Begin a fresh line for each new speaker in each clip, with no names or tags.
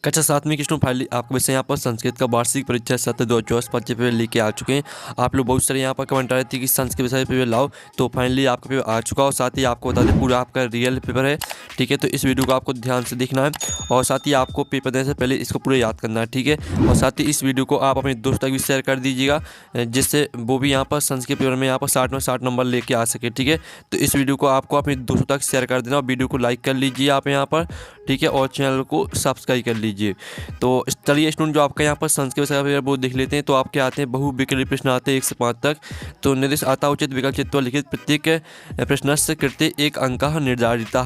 कक्षा 7वीं की student finally आपको वैसे यहाँ पर संस्कृत का वार्षिक परीक्षा सत्र 2024 परीक्षा पेपर लेके आ चुके हैं। आप लोग बहुत सारे यहाँ पर कमेंट आ रहे थे कि संस्कृत विषय पेपर लाओ, तो फाइनली आपका पेपर आ चुका और साथ ही आपको बता दें पूरा आपका रियल पेपर है। ठीक है, तो इस वीडियो को आपको ध्यान से देखना है और साथ ही आपको पेपर देने से पहले इसको पूरा याद करना है। ठीक है, और साथ ही इस वीडियो को आप अपने दोस्तों तक भी शेयर कर दीजिएगा, जिससे वो भी यहाँ पर संस्कृत पेपर में यहाँ पर 60 में 60 नंबर लेके आ सके। ठीक है, तो इस वीडियो को आपको अपने दोस्तों तक शेयर कर देना और वीडियो को लाइक कर लीजिए आप यहाँ पर। ठीक है, और चैनल को सब्सक्राइब कर लीजिए। तो चलिए स्टूडेंट, जो आपका यहाँ पर संस्कृत विषय वो देख लेते हैं। तो आपके आते हैं बहुविकल्पी प्रश्न आते हैं 1 से 5 तक। तो निर्देश आता उचित विकल्प चित्वा लिखित प्रत्येक प्रश्नस्य कृते एक अंक निर्धारित।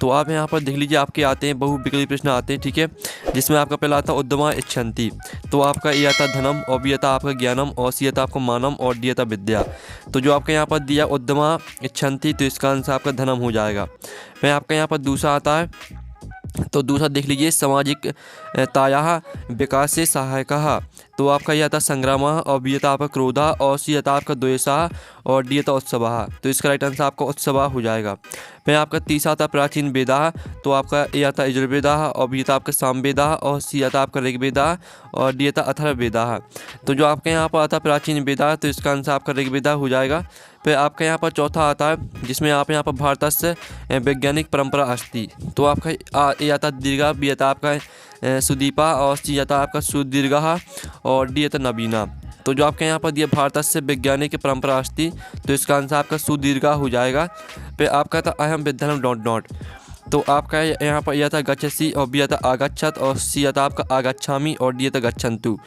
तो आप यहाँ पर देख लीजिए, आपके आते हैं बहुविकल्पी प्रश्न आते हैं। ठीक है, जिसमें आपका पहला आता उद्यमा इच्छन्ति। तो आपका ए आता धनम, और बी आता आपका ज्ञानम, और सी आता आपका मानम, और डी आता विद्या। तो जो आपका यहाँ पर दिया उद्यमा इच्छन्ति, तो इसका आंसर आपका धनम हो जाएगा। फिर आपका यहाँ पर दूसरा आता है, तो दूसरा देख लीजिए सामाजिक ताया विकास से सहायक। तो आपका यह था संग्राम, और बी था आपका क्रोधा, और सी था आपका द्वेषा, और डी था उत्सव। तो इसका राइट आंसर आपका उत्सव हो जाएगा। फिर आपका तीसरा था प्राचीन वेदा। तो आपका ए आता यजुर्वेदा, और बी था आपका सामवेदा, और सी आता आपका ऋग्वेदा, और डी था अथर्ववेदा। तो जो आपके यहाँ पर आता प्राचीन वेदा, तो इसका आंसर आपका ऋग्वेदा हो जाएगा। फिर आपका यहाँ पर चौथा आता है, जिसमें आप यहाँ पर भारतस्य वैज्ञानिक परंपरा अस्ति। तो आपका ए आता दीर्घा, बी आता आपका सुदीपा, और सी आता आपका सुदीर्घा, और डी आता नवीना। तो जो आपके यहाँ पर दिया भारतस्य वैज्ञानिक परंपरा अस्ति, तो इसका आंसर आपका सुदीर्घा हो जाएगा। फिर आपका था अहम विद्यालम डॉट डॉट। तो आपका यहाँ पर यह था गच्छसि, और बी आता आगच्छत, और सी आता आपका आगच्छामि, और डी आता गच्छन्तु।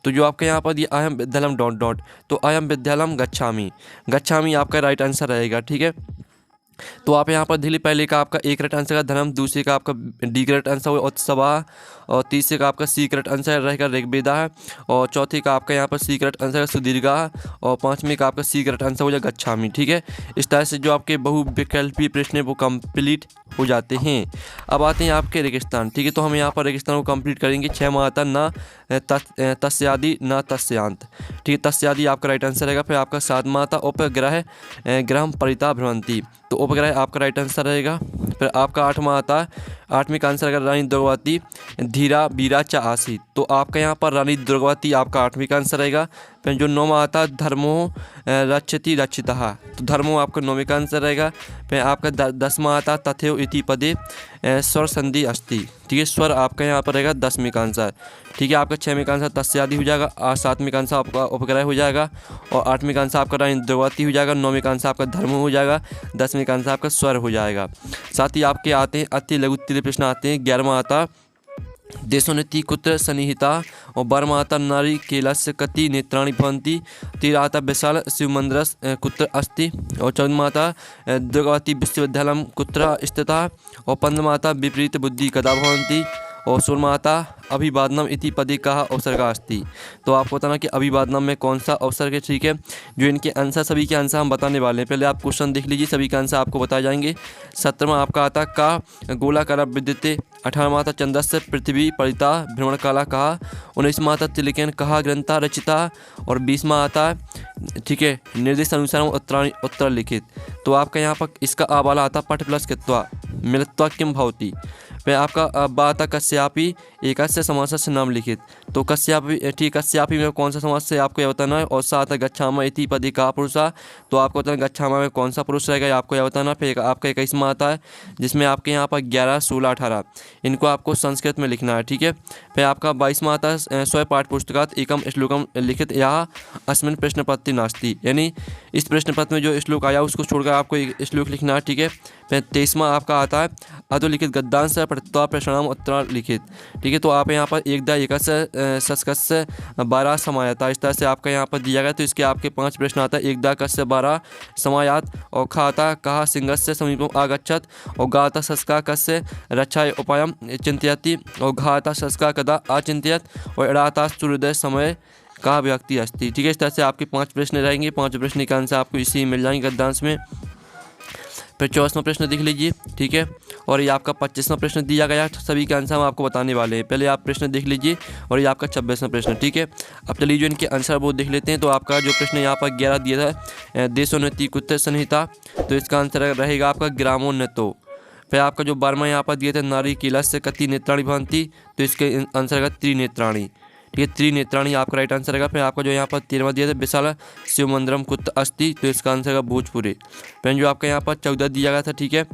तो जो आपके यहाँ पर यह अहम विद्यालम डॉट डॉट, तो अहम विद्यालम गच्छामि। गच्छामि आपका राइट आंसर रहेगा। ठीक है, तो आप यहाँ पर दिल्ली पहले का आपका एक करेक्ट आंसर का धर्म, दूसरे का आपका डी करेक्ट आंसर हुआ उत्सवा, और तीसरे का आपका सी करेक्ट आंसर रहेगा ऋग्वेदा, और चौथे का आपका यहाँ पर सी करेक्ट आंसर है सुदीर्घा, और पांचवें का आपका सी करेक्ट आंसर हो जाएगा गच्छामि। ठीक है, इस तरह से जो आपके बहुविकल्पी प्रश्न है वो कंप्लीट हो जाते हैं। अब आते हैं आपके रेगिस्तान। ठीक है, तो हम यहाँ पर रेगिस्तान को कंप्लीट करेंगे। 6 में आता न तस्यादि न तस्यांत। ठीक है, तस्यादि आपका राइट आंसर रहेगा। फिर आपका 7 में आता उपग्रह ग्रह परिता भ्रमंती। तो उपग्रह आपका राइट आंसर रहेगा। फिर आपका 8 में आता है, 8वीं का आंसर अगर रानी दुर्गावती धीरा बीरा चा आसी। तो आपका यहाँ पर रानी दुर्गावती आपका 8वीं का आंसर रहेगा। फिर जो 9 में आता है धर्मो रक्षति रक्षिता। तो धर्मो आपका 9वीं का आंसर रहेगा। फिर आपका 10 में आता तथेव इति पदे स्वर संधि अस्ति। ठीक है, स्वर आपका यहाँ पर रहेगा 10वीं का आंसर। ठीक है, आपका 6वीं का आंसर तस्यादि हो जाएगा, 7वीं का आंसर आपका उपग्रह हो जाएगा, और 8वीं का आंसर आपका रानी दुर्गावती हो जाएगा, 9वीं का आंसर आपका धर्म हो जाएगा, 10वीं का आंसर आपका स्वर हो जाएगा। साथ ही आपके आते हैं अति लघु उत्तरीय प्रश्न आते हैं। 11वां आता देशोन्नति कुत्र सन्निहिता, और 12वां आता नारी केलस्य कति नेत्राणि भवन्ति। 13 आता विशाल शिव मंदिरस कुत्र अस्ति, और 14वां आता दुर्गावती विश्वविद्यालय कुत्र स्थिता, और 15वां आता विपरीत बुद्धि कदा भवन्ति, और 16वां आता अभिवादनम इति पदे का अवसर का अस्ति। तो आपको बताना कि अभिवादनम में कौन सा अवसर के। ठीक है, जो इनके आंसर सभी के आंसर हम बताने वाले हैं। पहले आप क्वेश्चन देख लीजिए, सभी के आंसर आपको बताए जाएंगे। 17वां आपका आता का गोलाकार विद्युते। 18वां आता चंद्रस्य पृथ्वी परिता भ्रमण काला कहा। 19वां आता तिलकेन कहा ग्रंथा रचिता, और 20वां आता ठीक है निर्देश अनुसार उत्तर लिखित। तो आपका यहाँ पर इसका आवाला आता पठ प्लस कृत्वा मिलत्वा किम भवति। फिर आपका बात कश्यापी एकस्य समास से नाम लिखित। तो कश्यापी, ठीक, कश्यापी में कौन सा समास से आपको यह बताना है। और 7 गच्छामा इति पदे का पुरुषा। तो आपको बताना गच्छामा में कौन सा पुरुष रहेगा, आपको यह बताना। फिर आपका 21वां आता है, जिसमें आपके यहाँ पर 11, 16, 18 इनको आपको संस्कृत में लिखना है। ठीक है, फिर आपका 22वां आता है स्वयं पाठ पुस्तकात एकम श्लोकम लिखित या अस्मिन प्रश्न पत्र नास्ति। यानी इस प्रश्न पत्र में जो श्लोक आया उसको छोड़कर आपको एक श्लोक लिखना है। ठीक है, फिर 23वां आपका आता है अधोलिखित गद्यांश प्रत्यय प्रश्नाम उत्तर लिखित। ठीक है, तो आप यहाँ पर एक सस्कस्य 12 समायाता, इस तरह से आपका यहाँ पर दिया गया। तो इसके आपके 5 प्रश्न आता है। एक दा कस्य 12 समायात, और खाता कहा सिंहस्य समीपम आगच्छत, और गाता सस्का कस्य रक्षाय उपायम चिंतयति, और घाता सस्का कदा आचिंतयत, और एड़ाता सूर्योदय समय का व्यक्ति अस्ति। ठीक है, इस तरह से आपके 5 प्रश्न रहेंगे। 5 प्रश्न के आंसर आपको इसी मिल जाएंगे गद्यांश में। फिर 24वां प्रश्न देख लीजिए। ठीक है, और ये आपका 25वां प्रश्न दिया गया है। सभी के आंसर हम आपको बताने वाले हैं। पहले आप प्रश्न देख लीजिए, और ये आपका 26वां प्रश्न। ठीक है, अब चलिए जो इनके आंसर वो देख लेते हैं। तो आपका जो प्रश्न यहाँ पर 11 दिया था देशोन्नति कुत्र संहिता, तो इसका आंसर रहेगा आपका ग्रामोन्नतो। फिर आपका जो 12वां यहाँ पर दिया था नारी कीलस्य कति नेत्राणी भवन्ति, तो इसके आंसर का त्रिनेत्राणी, ठीक है, त्रिनेत्राणी आपका राइट आंसर रहेगा। फिर आपका जो यहाँ पर 13वां दिया था विशाल शिव मंदिरम कुत्र अस्ति, तो इसका आंसर का भोजपुरी। फिर जो आपका यहाँ पर 14 दिया गया था, ठीक है,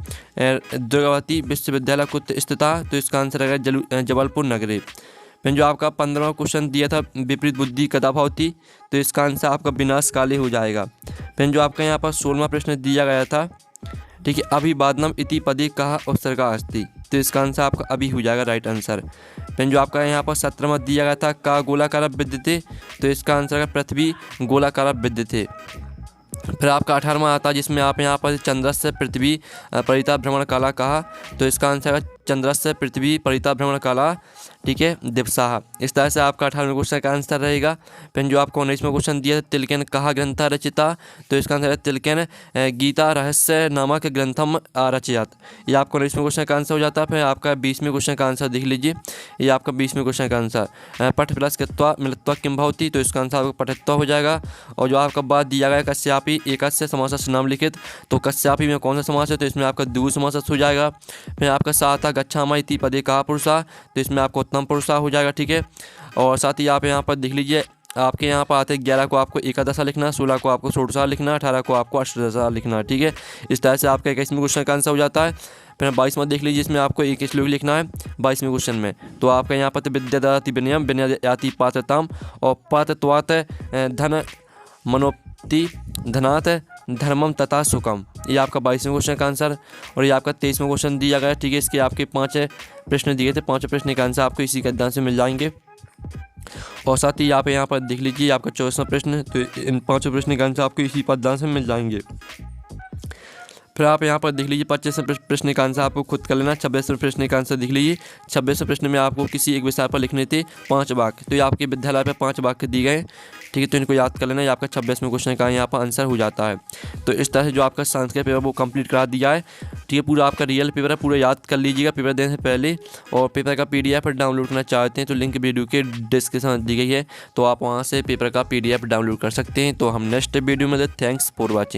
दुर्गावती विश्वविद्यालय कुत्र स्थिता, तो इसका आंसर रहेगा जबलपुर नगरे। फिर जो आपका 15वां क्वेश्चन दिया था विपरीत बुद्धि कदा भवति, तो इसका आंसर आपका विनाश काले हो जाएगा। फिर जो आपका यहाँ पर 16वां प्रश्न दिया गया था, ठीक है, अभिवादनम इति पदे कहा उपसर्गा अस्ति, तो इसका आंसर आपका अभी हो जाएगा राइट आंसर। फिर जो आपका यहाँ पर 17वां दिया गया था का गोलाकार विद्यते, तो इसका आंसर है पृथ्वी गोलाकार विद्यते। फिर आपका 18वां आता है जिसमें आप यहाँ पर चंद्रस्य पृथ्वी परिता भ्रमण काला कहा, तो इसका आंसर है चंद्रस्य पृथ्वी परिता भ्रमण काला, ठीक है, दिवसाह। इस तरह से आपका 18वें क्वेश्चन का आंसर रहेगा। फिर जो आपको 19वां क्वेश्चन दिया था तिलकेन कहा ग्रंथा रचिता, तो इसका आंसर है तिलकेन गीता रहस्य नामक ग्रंथम रचयात, ये आपको 19वें क्वेश्चन का आंसर हो जाता है। फिर आपका 20वें क्वेश्चन का आंसर देख लीजिए, ये आपका 20वें क्वेश्चन का आंसर पठ प्लस कृत्वा मिलत्वा किम भवति, तो इसका आंसर आपको पठत्वा हो जाएगा। और जो आपका बाद दिया गया कश्यापी एकस्य समासस्य नाम लिखित, तो कश्यापी में कौन सा समास है, तो इसमें आपका द्विगु समास हो जाएगा। फिर आपका साता गच्छामा इति पदे कहा पुरुषा, तो इसमें आपको उत्तम पुरुषा हो जाएगा, ठीक है। और साथ ही आप यहाँ पर देख लीजिए, आपके यहाँ पर आते हैं 11 को आपको एकादशा लिखना, 16 को आपको षोडशा लिखना, 18 को आपको अष्टदशा लिखना, ठीक है। इस तरह से आपका 21वें क्वेश्चन का आंसर हो जाता है। फिर 22वां देख लीजिए, इसमें आपको 21 श्लोक लिखना है 22वें क्वेश्चन में, तो आपका यहाँ पर विद्यादाति विनयम विनयाति पात्रताम और पात्रत्वात् धन मनोप्ति धनात् धर्मम तथा सुखम, ये आपका 22वें क्वेश्चन का आंसर। और ये आपका 23वां क्वेश्चन दिया गया, ठीक है, इसके आपके 5 प्रश्न दिए थे, 5 प्रश्न का आंसर आपको इसी गद्दान से मिल जाएंगे। और साथ ही आप यहाँ पर देख लीजिए आपका 24वां प्रश्न, तो इन 5 प्रश्न का आंसर आपको इसी पददान से मिल जाएंगे। फिर आप यहाँ पर देख लीजिए 25वें प्रश्न का आंसर आपको खुद कर लेना। 26वें प्रश्न का आंसर देख लीजिए, 26वें प्रश्न में आपको किसी एक विषय पर लिखने थे 5 वाक्य, तो ये आपके विद्यालय पर 5 वाक्य दिए गए, ठीक है, तो इनको याद कर लेना, ये आपका 26वें क्वेश्चन का यहाँ पर आंसर हो जाता है। तो इस तरह से जो आपका संस्कृत पेपर वो कंप्लीट करा दिया है, ठीक है, पूरा आपका रियल पेपर है, पूरा याद कर लीजिएगा पेपर देने से पहले। और पेपर का PDF डाउनलोड करना चाहते हैं तो लिंक वीडियो के डिस्क्रिप्शन में दी गई है, तो आप वहाँ से पेपर का PDF डाउनलोड कर सकते हैं। तो हम नेक्स्ट वीडियो में, थैंक्स फॉर वॉचिंग।